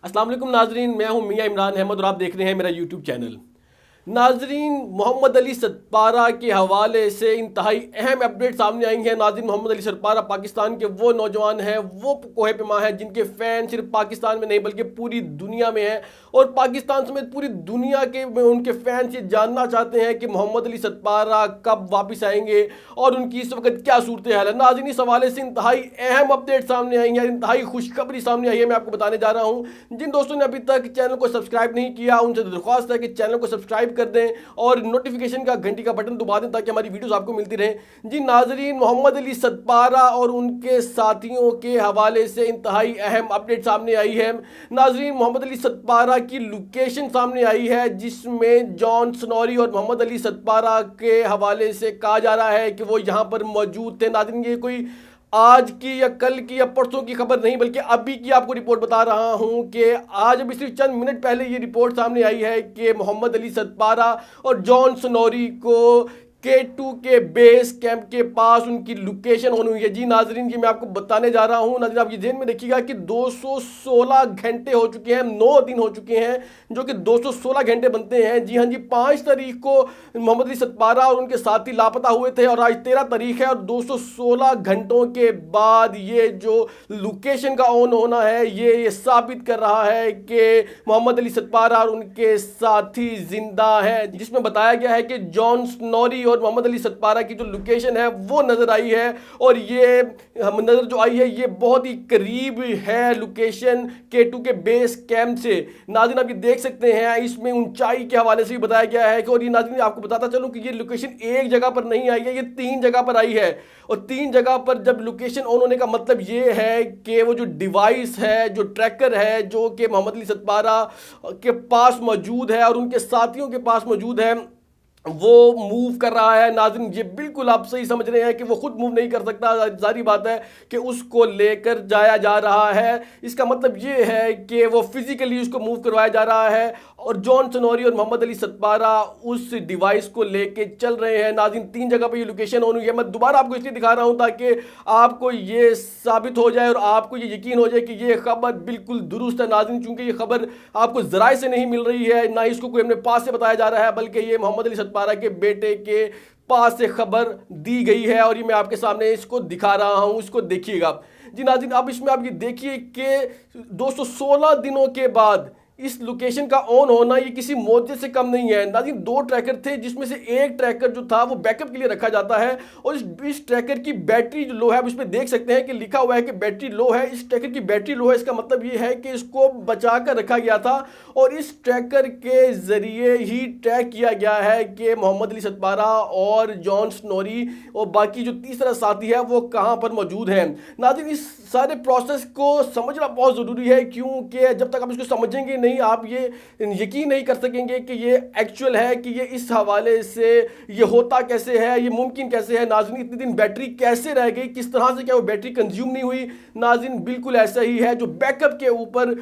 अस्सलाम वालेकुम नाजरीन, मैं हूं मियां इमरान अहमद और आप देख रहे हैं मेरा यूट्यूब चैनल। नाजरीन, मोहम्मद अली सतपारा के हवाले से इंतहाई अहम अपडेट सामने आई है। नाजरीन, मोहम्मद अली सतपारा पाकिस्तान के वो नौजवान हैं, वो कोहे पेमा हैं जिनके फ़ैन सिर्फ पाकिस्तान में नहीं बल्कि पूरी दुनिया में हैं और पाकिस्तान समेत पूरी दुनिया के उनके फ़ैन ये जानना चाहते हैं कि मोहम्मद अली सतपारा कब वापस आएंगे और उनकी इस वक्त क्या सूरत हाल है। नाजरीन, इस हवाले से इंतहाई अहम अपडेट सामने आई है, इंतहाई खुशखबरी सामने आई है, मैं आपको बताने जा रहा हूँ। जिन दोस्तों ने अभी तक चैनल को सब्सक्राइब नहीं किया उनसे दरख्वास्त है कि चैनल को सब्सक्राइब कर दें और नोटिफिकेशन का घंटी का बटन दबा दें ताकि हमारी वीडियोस आपको मिलती रहें। जी नाजरीन, मोहम्मद अली सतपारा और उनके साथियों के हवाले से इंतहाई अहम अपडेट सामने आई है। नाजरीन, मोहम्मद अली सतपारा की लोकेशन सामने आई है जिसमें जॉन स्नोरी और मोहम्मद अली सतपारा के हवाले से कहा जा रहा है कि वो यहाँ पर मौजूद थे। नाजरीन, ये कोई आज की या कल की या परसों की खबर नहीं बल्कि अभी की आपको रिपोर्ट बता रहा हूं कि आज अभी सिर्फ चंद मिनट पहले ये रिपोर्ट सामने आई है कि मोहम्मद अली सतपारा और जॉन स्नोरी को K2 के बेस कैंप के पास उनकी लोकेशन ऑन हुई है। जी नाजरीन, ये मैं आपको बताने जा रहा हूं। नाजरीन, आप ये ध्यान में देखिएगा कि 216 घंटे हो चुके हैं, 9 दिन हो चुके हैं जो कि 216 घंटे बनते हैं। जी हाँ जी, 5 तारीख को मोहम्मद अली सतपारा और उनके साथी लापता हुए थे और आज 13 तारीख है और 216 घंटों के बाद ये जो लोकेशन का ऑन होना है ये साबित कर रहा है कि मोहम्मद अली सतपारा और उनके साथी जिंदा हैं, जिसमें बताया गया है कि जॉन स्नोरी और मोहम्मद अली सतपारा की जो लोकेशन है वो नजर आई है और ये नजर जो आई है ये बहुत ही करीब है लोकेशन K2 के बेस कैंप से। नाज़रीन, आप ये देख सकते हैं, इसमें ऊंचाई के हवाले से भी बताया गया है कि और ये नाज़रीन आपको बताता चलूं कि ये लोकेशन एक जगह पर नहीं आई है, ये 3 जगह पर आई है और 3 जगह पर जब लोकेशन ऑन होने का मतलब ये है कि वो जो डिवाइस है, जो ट्रैकर है जो कि मोहम्मद अली सतपारा के पास मौजूद है और उनके साथियों के पास मौजूद है वो मूव कर रहा है। नाज़रीन, ये बिल्कुल आप सही समझ रहे हैं कि वो खुद मूव नहीं कर सकता, जारी बात है कि उसको लेकर जाया जा रहा है। इसका मतलब ये है कि वो फिजिकली उसको मूव करवाया जा रहा है और जॉन स्नोरी और मोहम्मद अली सतपारा उस डिवाइस को लेके चल रहे हैं। नाज़रीन, 3 जगह पे ये लोकेशन ऑन हुई है। मैं दोबारा आपको इसलिए दिखा रहा हूं ताकि आपको ये साबित हो जाए और आपको ये यकीन हो जाए कि ये खबर बिल्कुल दुरुस्त है। नाज़रीन, चूंकि ये खबर आपको जराए से नहीं मिल रही है, ना इसको कोई अपने पास से बताया जा रहा है, बल्कि ये मोहम्मद अली सतपारा के बेटे के पास से खबर दी गई है और ये मैं आपके सामने इसको दिखा रहा हूं, इसको देखिएगा। जी नाज़रीन, अब इसमें आप ये देखिए कि 216 दिनों के बाद इस लोकेशन का ऑन होना ये किसी मौजे से कम नहीं है। नाज़रीन, 2 ट्रैकर थे जिसमें से एक ट्रैकर जो था वो बैकअप के लिए रखा जाता है और इस ट्रैकर की बैटरी जो लो है, उस पर देख सकते हैं कि लिखा हुआ है कि बैटरी लो है। इस ट्रैकर की बैटरी लो है, इसका मतलब ये है कि इसको बचा कर रखा गया था और इस ट्रैकर के जरिए ही ट्रैक किया गया है कि मोहम्मद अली सतपारा और जॉन स्नोरी और बाकी जो तीसरा साथी है वो कहाँ पर मौजूद है। नाज़रीन, इस सारे प्रोसेस को समझना बहुत ज़रूरी है क्योंकि जब तक आप इसको समझेंगे नहीं आप ये यकीन नहीं कर सकेंगे कि ये एक्चुअल है, कि ये इस हवाले से ये होता कैसे है, ये मुमकिन कैसे है। नाज़रीन, इतने दिन बैटरी कैसे रह गई, किस तरह से क्या वो बैटरी कंज्यूम नहीं हुई। नाज़रीन, बिल्कुल ऐसा ही है, जो बैकअप के ऊपर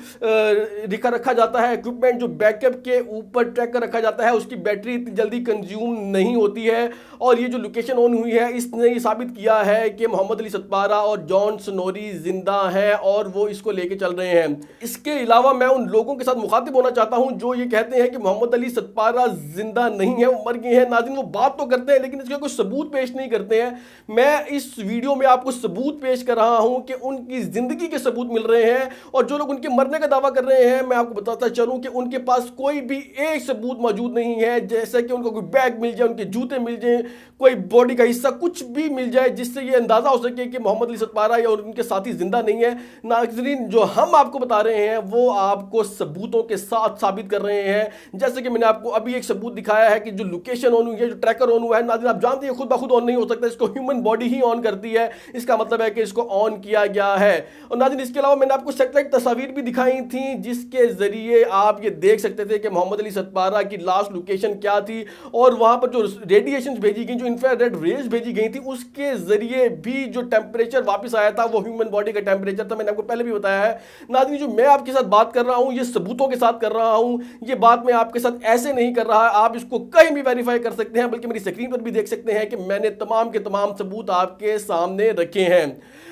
रखा जाता है, इक्विपमेंट जो बैकअप के ऊपर ट्रैकर रखा जाता है उसकी बैटरी इतनी जल्दी कंज्यूम नहीं होती है और ये जो लोकेशन ऑन हुई है इसने ये साबित किया है कि मोहम्मद अली सतपारा और जॉन स्नोरी जिंदा हैं और वो इसको लेके चल रहे हैं। इसके अलावा मैं उन लोगों के साथ मुखातिब होना चाहता हूं जो ये कहते हैं कि मोहम्मद अली सतपारा जिंदा नहीं है, वो मर गए हैं। नाज़रीन, वो बात तो करते हैं लेकिन इसका कोई सबूत पेश नहीं करते हैं। मैं इस वीडियो में आपको सबूत पेश कर रहा हूं कि उनकी जिंदगी के सबूत मिल रहे हैं और जो लोग उनके मरने का दावा कर रहे हैं मैं आपको बताता चलूं कि उनके पास कोई भी एक सबूत मौजूद नहीं है, जैसे कि उनको कोई बैग मिल जाए, उनके जूते मिल जाए, कोई बॉडी का हिस्सा कुछ भी मिल जाए जिससे ये अंदाजा हो सके कि मोहम्मद अली सतपारा और उनके साथी जिंदा नहीं है। नाज़रीन, जो हम आपको बता रहे हैं वो आपको सबूतों के साथ साबित कर रहे हैं। जैसे कि मैंने आपको अभी एक सबूत दिखाया है कि जो लोकेशन ऑन हुई है, जो ट्रैकर ऑन हुआ है, नाज़रीन आप जानते हैं खुद ब खुद ऑन नहीं हो सकता, इसको ह्यूमन बॉडी ही ऑन करती है। इसका मतलब है कि इसको ऑन किया गया है। और नाज़रीन, इसके अलावा मैंने आपको सैटेलाइट तस्वीर भी दिखाई थी जिसके जरिए आप ये देख सकते थे कि मोहम्मद अली सतपारा की लास्ट लोकेशन क्या थी और वहां पर जो रेडिएशन भेजी गई, जो इंफ्रारेड रेज भेजी गई थी, उसके जरिए भी जो टेम्परेचर वापस आया था वो ह्यूमन बॉडी का टेम्परेचर था। मैंने आपको पहले भी बताया है। नाज़रीन, जो मैं आपके साथ बात कर रहा हूं ये सबूतों के साथ कर रहा हूं, ये बात मैं आपके साथ ऐसे नहीं कर रहा। आप इसको कहीं भी वेरीफाई कर सकते हैं, बल्कि मेरी स्क्रीन पर भी देख सकते हैं कि मैंने तमाम के तमाम सबूत आपके सामने रखे हैं।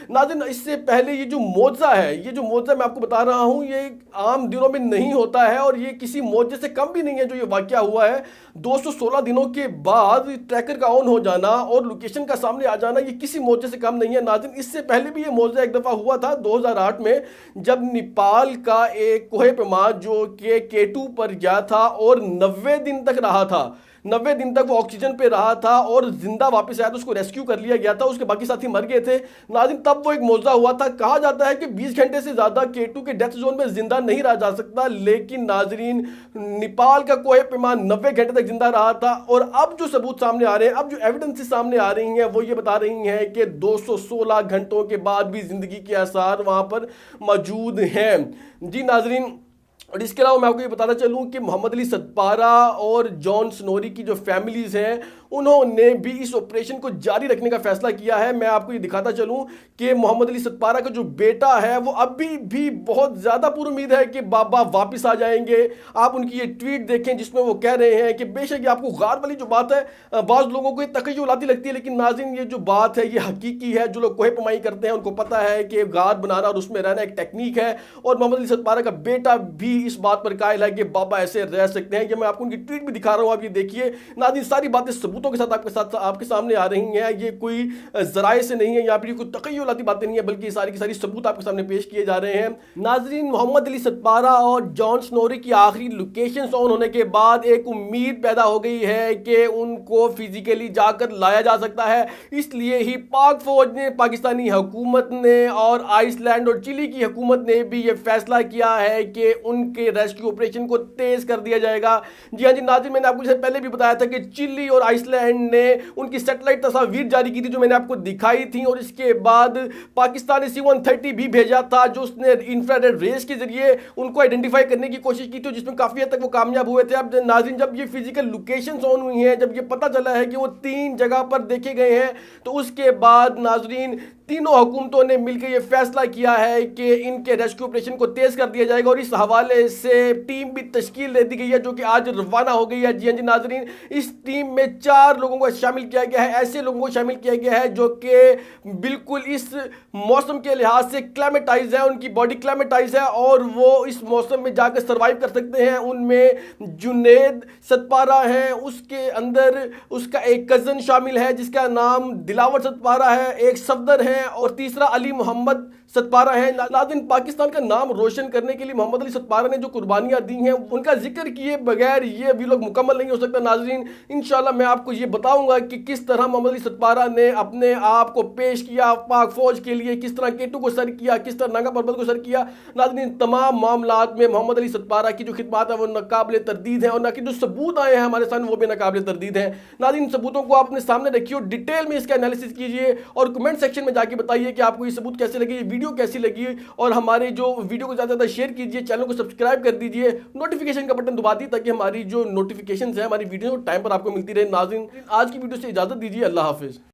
नाज़रीन, इससे पहले ये जो मुआवजा है, ये जो मुआवजा मैं आपको बता रहा हूँ, ये आम दिनों में नहीं होता है और ये किसी मुआवजे से कम भी नहीं है जो ये वाकया हुआ है। 216 दिनों के बाद ट्रैकर का ऑन हो जाना और लोकेशन का सामने आ जाना, ये किसी मुआवजे से कम नहीं है। नाज़रीन, इससे पहले भी ये मुआवजा एक दफ़ा हुआ था 2008 में, जब नेपाल का एक कोहे पैमा जो कि K2 पर गया था और 90 दिन तक रहा था। 90 दिन तक वो ऑक्सीजन पे रहा था और जिंदा वापस आया था, उसको रेस्क्यू कर लिया गया था, उसके बाकी साथी मर गए थे। नाज़रीन, तब वो एक मौजा हुआ था। कहा जाता है कि 20 घंटे से ज्यादा K2 के डेथ जोन में जिंदा नहीं रहा जा सकता, लेकिन नाज़रीन, नेपाल का कोहे पैमा 90 घंटे तक जिंदा रहा था। और अब जो सबूत सामने आ रहे हैं, अब जो एविडेंसेस सामने आ रही हैं, वो ये बता रही हैं कि 216 घंटों के बाद भी जिंदगी के आसार वहां पर मौजूद हैं। जी नाज़रीन, और इसके अलावा मैं आपको ये बताना चलूँ कि मोहम्मद अली सतपारा और जॉन स्नोरी की जो फैमिलीज हैं, उन्होंने भी इस ऑपरेशन को जारी रखने का फैसला किया है। मैं आपको ये दिखाता चलूँ कि मोहम्मद अली सतपारा का जो बेटा है, वो अभी भी बहुत ज़्यादा पूरी उम्मीद है कि बाबा वापस आ जाएंगे। आप उनकी ये ट्वीट देखें जिसमें वो कह रहे हैं कि बेशक ये आपको गार वाली जो बात है, बाज़ लोगों को ये तखय्युल आती लगती है, लेकिन नाज़रीन, ये जो बात है ये हकीकी है। जो लोग कोहे पैमाई करते हैं उनको पता है कि गार बनाना और उसमें रहना एक टेक्निक है, और मोहम्मद अली सतपारा का बेटा भी इस बात पर कायल है कि बाबा ऐसे रह सकते हैं। ये मैं आपको उनकी ट्वीट भी दिखा रहा हूं, आप ये देखिए। नाज़रीन, सारी बातें सबूतों के साथ आपके सामने आ रही हैं। ये कोई ज़राए से नहीं है, यहाँ पर कोई तखय्युलाती बातें नहीं है, बल्कि सारी की सारी सबूत आपके सामने पेश किए जा रहे हैं। नाज़रीन, मोहम्मद अली सतपारा और जॉन स्नोरी की आखिरी लोकेशन ऑन होने के बाद एक उम्मीद पैदा हो गई है कि उनको फिजिकली जाकर लाया जा सकता है। इसलिए ही पाक फौज ने, पाकिस्तानी हुकूमत ने और आइसलैंड और चिली की हुकूमत ने भी ये फैसला किया है कि उनके रेस्क्यू ऑपरेशन को तेज कर दिया जाएगा। जी हाँ जी नाज़रीन, मैंने आपको पहले भी बताया था कि चिली और आइसलैंड ने उनकी सैटेलाइट तस्वीर जारी की थी जो मैंने आपको दिखाई थी, और इसके बाद पाकिस्तान ने C-130 भी भेजा था जो उसने इंफ्रारेड रेस के जरिए उनको आइडेंटिफाई करने की कोशिश की थी, जिसमें काफी हद तक वो कामयाब हुए थे। अब नाज़रीन, जब ये फिजिकल लोकेशंस ऑन हुई हैं, जब ये पता चला है कि वो 3 जगह पर देखे गए हैं, तो उसके बाद नाज़रीन तीनों हुकूमतों ने मिलकर यह फैसला किया है कि इनके रेस्क्यू ऑपरेशन को तेज कर दिया जाएगा, और इस हवाले से टीम भी तश्कील दे दी गई है जो कि आज रवाना हो गई है। जी हाँ जी नाज़रीन, इस टीम में 4 लोगों को शामिल किया गया है, ऐसे लोगों को शामिल किया गया है जो कि बिल्कुल इस मौसम के लिहाज से क्लाइमेटाइज है, उनकी बॉडी क्लाइमेटाइज है और वो इस मौसम में जाकर सर्वाइव कर सकते हैं। उनमें जुनेद सतपारा है, उसके अंदर उसका एक कज़न शामिल है जिसका नाम दिलावर सतपारा है, एक सफदर है और तीसरा अली मोहम्मद सतपारा है। नाज़रीन, पाकिस्तान का नाम रोशन करने के लिए मोहम्मद अली सतपारा ने जो कुर्बानियां दी हैं, उनका जिक्र किए बगैर ये भी लोग मुकम्मल नहीं हो सकता। नाज़रीन, इंशाल्लाह मैं आपको ये बताऊंगा कि किस तरह मोहम्मद अली सतपारा ने अपने आप को पेश किया पाक फौज के लिए, किस तरह K2 को सर किया, किस तरह नागा पर्वत को सर किया। नाज़रीन, तमाम मामलात में मोहम्मद अली सतपारा की जो खिदमत है वो नाकाबिले तरदीद है, और ना कि जो सबूत आए हैं हमारे सामने वो भी नाकाबिले तरदीद है। नाज़रीन, सबूतों को अपने सामने रखिए, डिटेल में इसका एनालिसिस कीजिए और कमेंट सेक्शन में जाके बताइए कि आपको ये सबूत कैसे लगे, ये वीडियो कैसी लगी, और हमारे जो वीडियो को ज़्यादा से ज़्यादा शेयर कीजिए, चैनल को सब्सक्राइब कर दीजिए, नोटिफिकेशन का बटन दबा दीजिए ताकि हमारी जो नोटिफिकेशन है हमारी वीडियो टाइम पर आपको मिलती रहे। नाज़रीन, आज की वीडियो से इजाज़त दीजिए, अल्लाह हाफिज़।